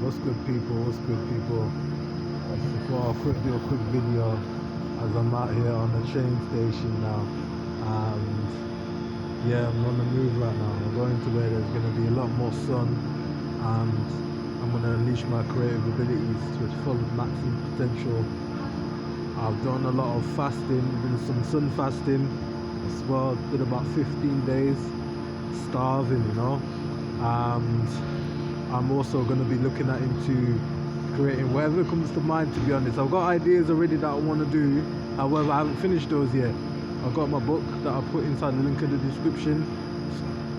What's good, people? What's good, people? Before I'll do a quick video as I'm out here on the train station now. And yeah, I'm on the move right now. I'm going to where there's going to be a lot more sun, and I'm going to unleash my creative abilities to its full maximum potential. I've done a lot of fasting, done some sun fasting as well. Did about 15 days starving, and I'm also going to be looking at into creating whatever comes to mind, to be honest. I've got ideas already that I want to do, however I haven't finished those yet. I've got my book that I put inside the link in the description,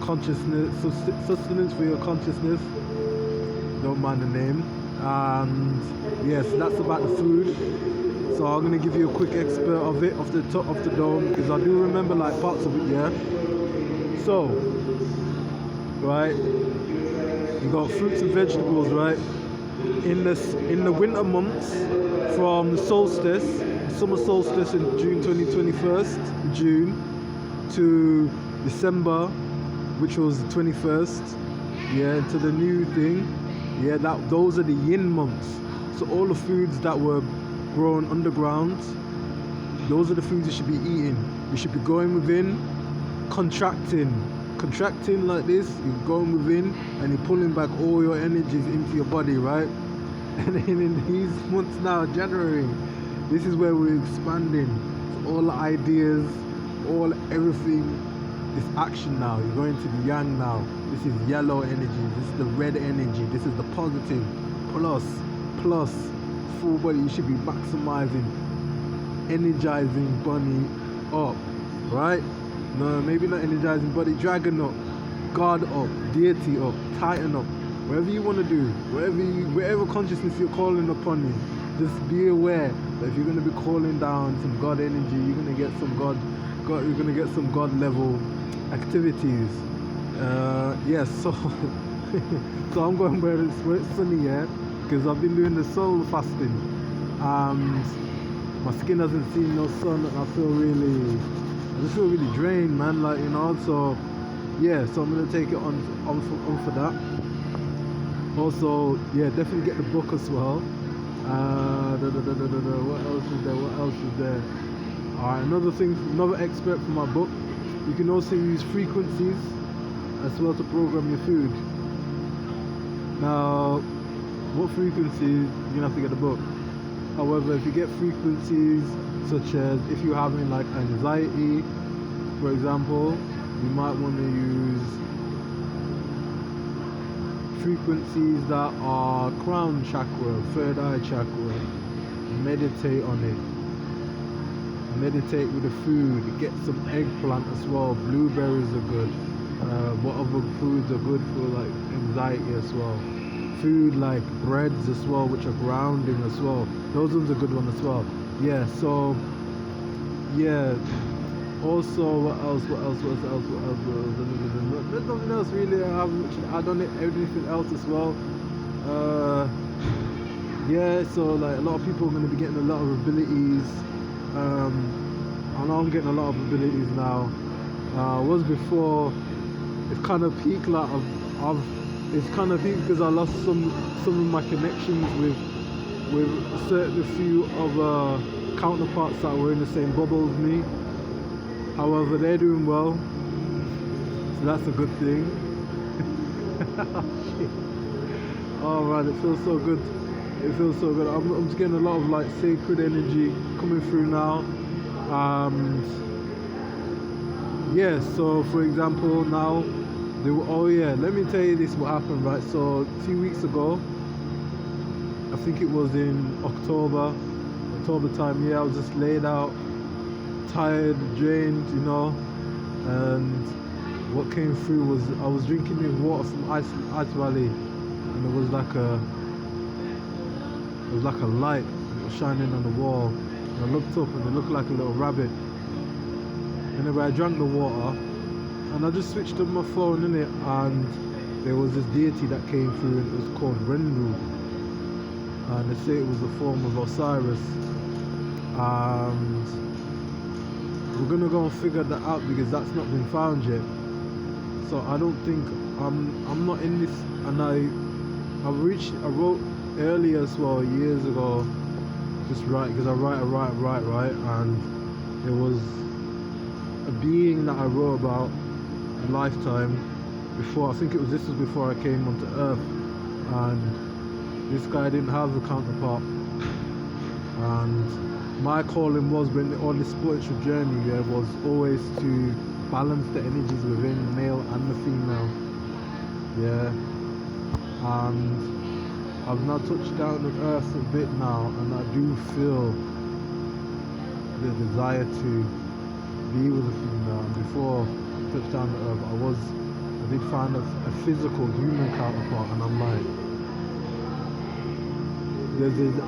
Consciousness, Sustenance for Your Consciousness, don't mind the name. And yes, that's about the food. So I'm going to give you a quick expert of it, off the top of the dome, because I do remember like parts of it, yeah. So, right, you got fruits and vegetables, right? In the winter months, from the solstice, summer solstice in June 2021, June to December, which was the 21st, yeah, to the new thing, yeah, those are the yin months. So all the foods that were grown underground, those are the foods you should be eating. You should be going within, contracting like this. You're going within and you're pulling back all your energies into your body, right? And then in these months now, January, this is where we're expanding. So all the ideas, everything is action now. You're going to the yang now. This is yellow energy, this is the red energy, this is the positive, plus full body. You should be maximizing, energizing body up, right? No, maybe not energizing body, dragon up, God up, deity up, titan up, whatever you want to do, whatever consciousness you're calling upon you, just be aware that if you're going to be calling down some God energy, you're going to get some you're going to get some God level activities. Yes, so so I'm going where it's sunny, yeah, because I've been doing the soul fasting, and my skin hasn't seen no sun, and I just feel really drained, man, like, so yeah, so I'm gonna take it on for that. Also, yeah, definitely get the book as well. What else is there? Alright, another expert from my book. You can also use frequencies as well to program your food. Now, what frequencies, you're gonna have to get the book. However, if you get frequencies such as if you're having like anxiety, for example, you might want to use frequencies that are crown chakra, third eye chakra. Meditate on it. Meditate with the food. Get some eggplant as well. Blueberries are good. What other foods are good for like anxiety as well? Food like breads as well, which are grounding as well. Those ones are good one as well. Yeah, so yeah. Also, what else? There's nothing else really. I haven't add on it. Everything else as well. Yeah, so like a lot of people are going to be getting a lot of abilities. I know I'm getting a lot of abilities now. Was before. It's kind of peaked. Like it's kind of peaked because I lost some of my connections with certain few of counterparts that were in the same bubble as me. However, they're doing well, so that's a good thing. Oh man, it feels so good. It feels so good. I'm just getting a lot of like sacred energy coming through now. Yeah, so for example now, oh yeah, let me tell you this what happened, right? So a few weeks ago, I think it was in October time, yeah, I was just laid out, tired, drained, and what came through was I was drinking this water from Ice Valley, and it was like a light that was shining on the wall, and I looked up and it looked like a little rabbit. Anyway, I drank the water and I just switched up my phone in it, and there was this deity that came through, and it was called Renru, and they say it was the form of Osiris, and we're gonna go and figure that out because that's not been found yet. So I don't think I'm not in this, and I wrote earlier as well, years ago, just write, because I write, and it was a being that I wrote about a lifetime before. I think this was before I came onto Earth, and this guy didn't have a counterpart. And my calling was, when on this spiritual journey, was always to balance the energies within the male and the female. Yeah. And I've now touched down on Earth a bit now, and I do feel the desire to be with a female. And before I touched down on Earth, I did find a physical human counterpart, and I'm like,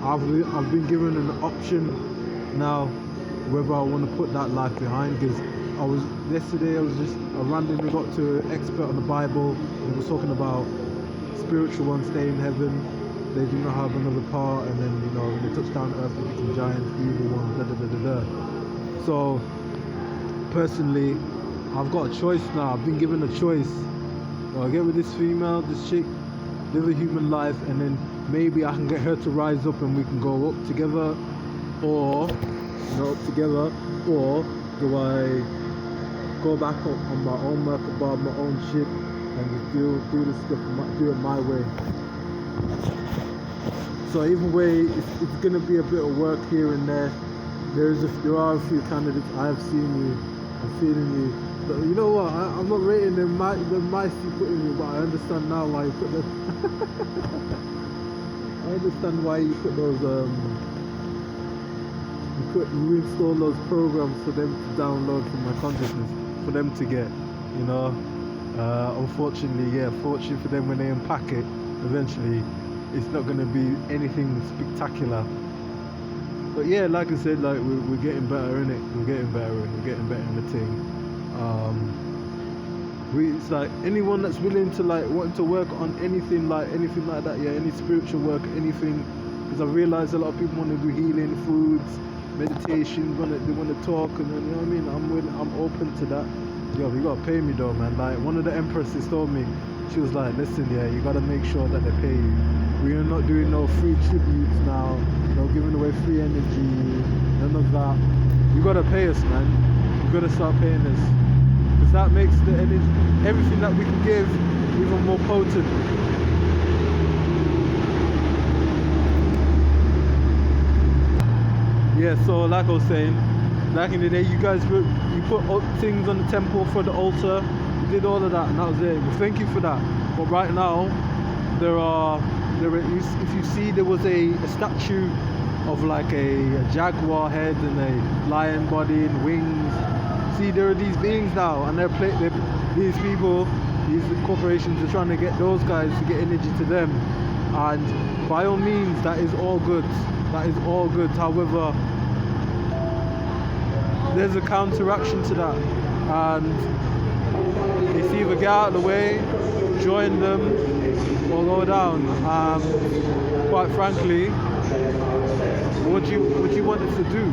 I've been given an option now whether I want to put that life behind. Because yesterday I randomly got to an expert on the Bible, and he was talking about spiritual ones stay in heaven, they do not have another part, and then when they touch down earth they become giants, evil ones, da da da da da. So personally, I've got a choice now. I've been given a choice. I get with this female, this chick, live a human life, and then maybe I can get her to rise up and we can go up together, or or do I go back on my own Merkabah, my own ship, and just do this stuff, do it my way. So either way, it's gonna be a bit of work here and there. There are a few candidates. I have seen you, I'm feeling you. But you know what? I'm not rating the mice you put in me, but I understand now why you put them. I understand why you put those. You install those programs for them to download from my consciousness, for them to get, unfortunately, fortunately for them, when they unpack it, eventually, it's not going to be anything spectacular. But yeah, like I said, like we're getting better in it. We're getting better in the thing. It's like anyone that's willing to wanting to work on anything like that, any spiritual work, anything. Because I realize a lot of people want to do healing, foods, meditation, they want to talk, and then, you know what I mean, I'm open to that. Yo, you gotta pay me though, man. Like one of the empresses told me, she was like, listen, you gotta make sure that they pay you. We are not doing no free tributes now, giving away free energy, none of that. You gotta pay us, man. You gotta start paying us, because that makes the energy, everything that we can give, even more potent. Yeah, so like I was saying, back in the day, you guys you put things on the temple for the altar, you did all of that, and that was it. Well, thank you for that. But right now, if you see, there was a statue of like a jaguar head and a lion body and wings. See, there are these beings now, and these people, these corporations are trying to get those guys to get energy to them. And by all means, that is all good. That is all good. However, there's a counteraction to that, and it's either get out of the way, join them, or go down. Quite frankly, what do you want us to do?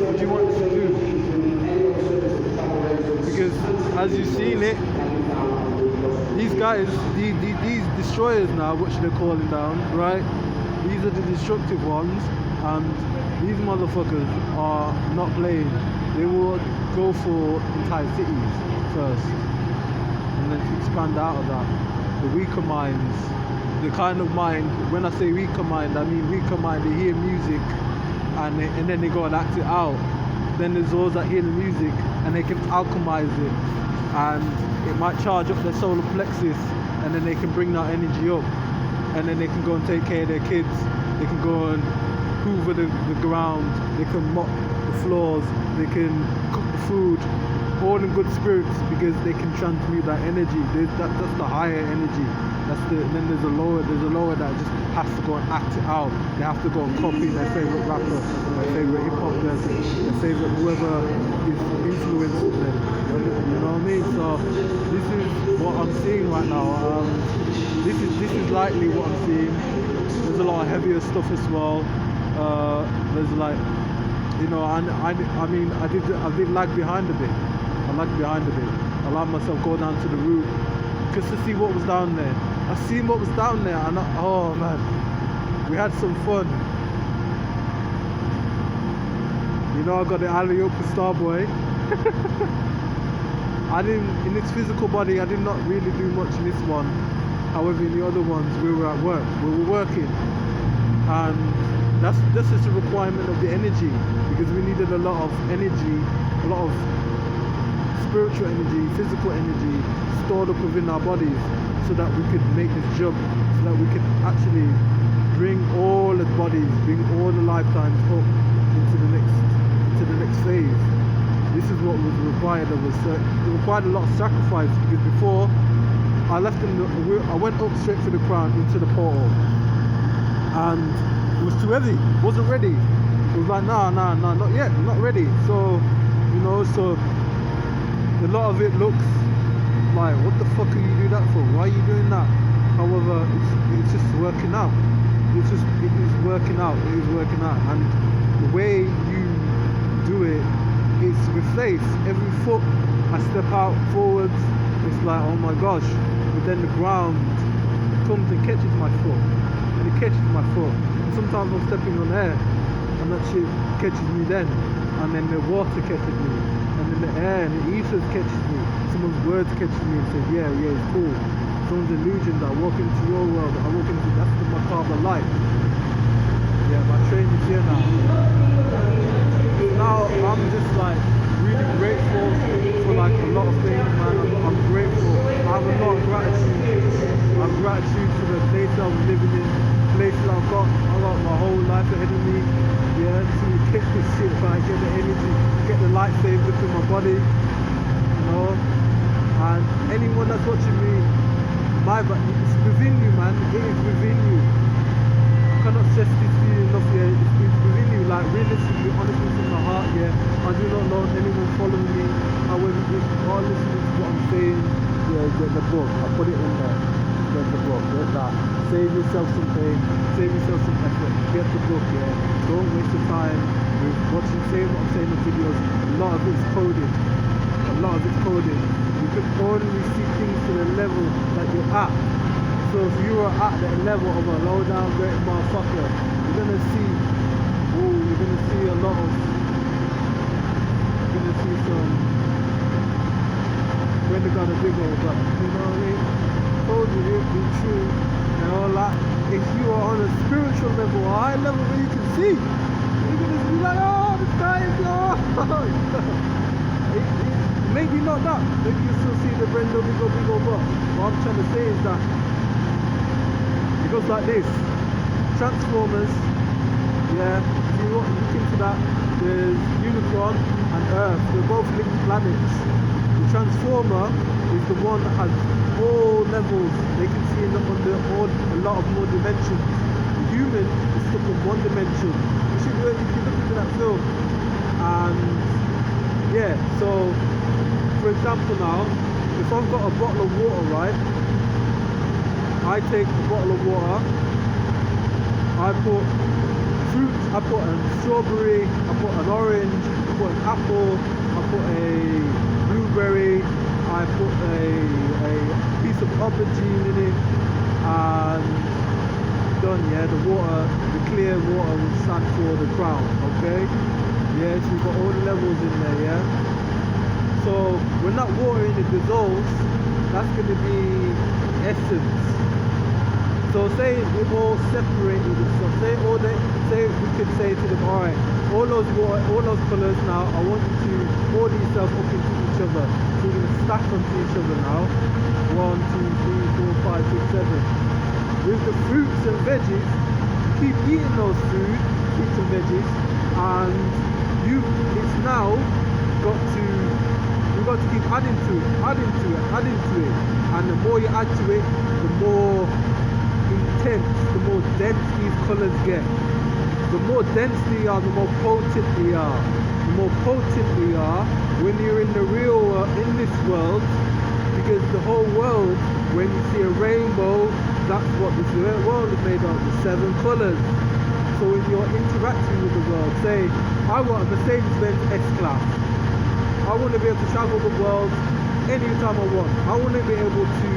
What do you want us to do? Because as you've seen it, these guys, these destroyers now, which they're calling down, right? These are the destructive ones, and these motherfuckers are not playing. They will go for entire cities first, and then to expand out of that. The weaker minds, the kind of mind, when I say weaker mind, I mean weaker mind, they hear music and then they go and act it out. Then there's those that hear the music and they can alchemize it, and it might charge up their solar plexus, and then they can bring that energy up, and then they can go and take care of their kids, they can go and hoover the ground, they can mop the floors, they can cook the food, all in good spirits, because they can transmute that energy. That's the higher energy. Then there's a lower that just has to go and act it out. They have to go and copy their favorite rapper, their favorite hip hop person, their favorite whoever is influencing them. You know what I mean? So this is what I'm seeing right now. This is likely what I'm seeing. There's a lot of heavier stuff as well. There's like, I did lag behind a bit. I lagged behind a bit. I allowed myself go down to the root just to see what was down there. I seen what was down there, and oh man, we had some fun. You know, I got the alley-oop for Starboy. in its physical body, I did not really do much in this one. However, in the other ones, we were at work, we were working. And this is a requirement of the energy, because we needed a lot of energy, a lot of spiritual energy, physical energy stored up within our bodies, so that we could make this jump, so that we could actually bring all the bodies, bring all the lifetimes up into the next phase. This is what was required of us. It required a lot of sacrifice, because before I left I went up straight to the crown, into the portal, and it was too heavy, wasn't ready. It was like, nah, not yet, not ready. So, you know, so a lot of it looks like, what the fuck are you doing that for? Why are you doing that? However, it's just working out. It is working out. It is working out. And the way you do it is with faith. Every foot I step out forwards, it's like, oh my gosh. But then the ground comes and catches my foot. And it catches my foot. And sometimes I'm stepping on air, and that shit catches me then. And then the water catches me. And then the air and the ethers catches me. Someone's words catches me and says, yeah, it's cool. Someone's illusions, I walk into your world, I walk into, that's the macabre life. Yeah, my train is here now. Now I'm just like really grateful for like a lot of things, man. I'm grateful. I have a lot of gratitude. I have gratitude for the place I was living in, places I got my whole life ahead of me. Yeah, to get this shit right, get the energy, get the light saved within my body. You know? And anyone that's watching me, it's within you, man. It is within you. I cannot stress this to you enough, yeah. It's within you, like realistically, honestly from my heart, yeah. I do not know anyone following me. However, if you are listening to what I'm saying, yeah, get the book. I put it in there. Get the book. Get that. Save yourself some pain. Save yourself some effort. Get the book, yeah. Don't waste your time with watching, saying what I'm saying in videos. A lot of it's coded. A lot of it's coded. You can only see things to the level that you're at. So if you are at the level of a low down great motherfucker, you're gonna see a lot of, you're gonna see some, when they got a big old butt, you know what I mean? Told you it'd be true and all that. If you are on a spiritual level, a high level where you can see, you're gonna be like, oh, the sky is maybe not that. Maybe you still see the Brendo big old butt. What I'm trying to say is that it goes like this. Transformers, yeah, if you look into that, there's Unicron and Earth. They're both linked planets. The Transformer is the one that has all levels. They can see under a lot of more dimensions. The human is stuck in one dimension. You should really, if you look into that film. And yeah, so for example now, if I've got a bottle of water, right, I take a bottle of water, I put fruit, I put a strawberry, I put an orange, I put an apple, I put a blueberry, I put a piece of aubergine in it, and done, yeah, the water, the clear water will stand for the crown, okay? Yeah, so we've got all the levels in there, yeah? So when that water in it dissolves, that's going to be essence. So say it all separated itself. Say we could say to them, alright, all those colours now, I want you to pour yourself up into each other. So we're going to stack onto each other now. 1, 2, 3, 4, 5, 6, 7. With the fruits and veggies, keep eating those fruits and veggies, and it's now you've got to keep adding to it. And the more you add to it, the more intense, the more dense these colours get. The more dense they are, the more potent they are. The more potent they are when you're in the real world, in this world, because the whole world, when you see a rainbow, that's what this world is made of, the 7 colours. So when you're interacting with the world, say, I want a Mercedes-Benz S-Class. I want to be able to travel the world anytime I want. I want to be able to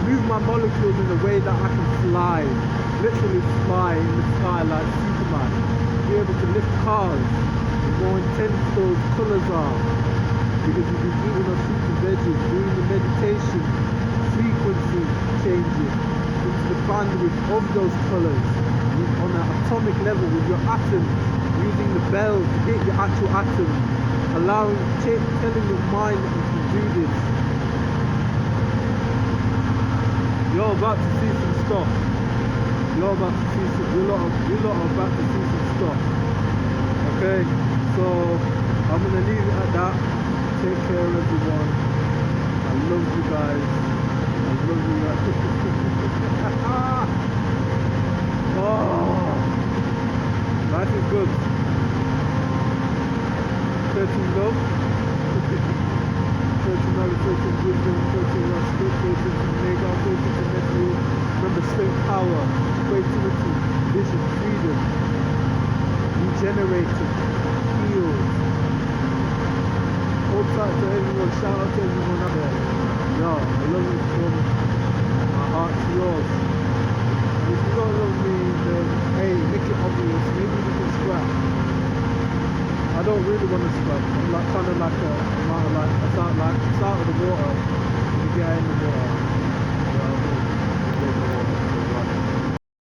move my molecules in a way that I can fly, literally fly in the sky like Superman. Be able to lift cars. The more intense those colours are, because you've been eating on fruits and veggies, doing the meditation, frequency changing into the bandwidth of those colours on an atomic level with your atoms, using the bell to hit your actual atoms, telling your mind that you can do this. You're about to see some stuff. You're lot are about to see some stuff. Okay, so I'm gonna leave it at that. Take care, everyone. I love you guys. I love you guys. Oh, life is good. 13 love, 13 knowledge, 13 wisdom, 13 respect, 13 mega, 13 nephew. Remember, strength, power, creativity, vision, freedom, regenerated, healed. Hold tight to everyone, shout out to everyone out there. Yo, I love you so much. My heart's yours. And if you don't love me, then hey, make it obvious. Maybe we can scrap. I don't really want to scrap. I'm like kind of like a, I'm out of the water. You get in the water.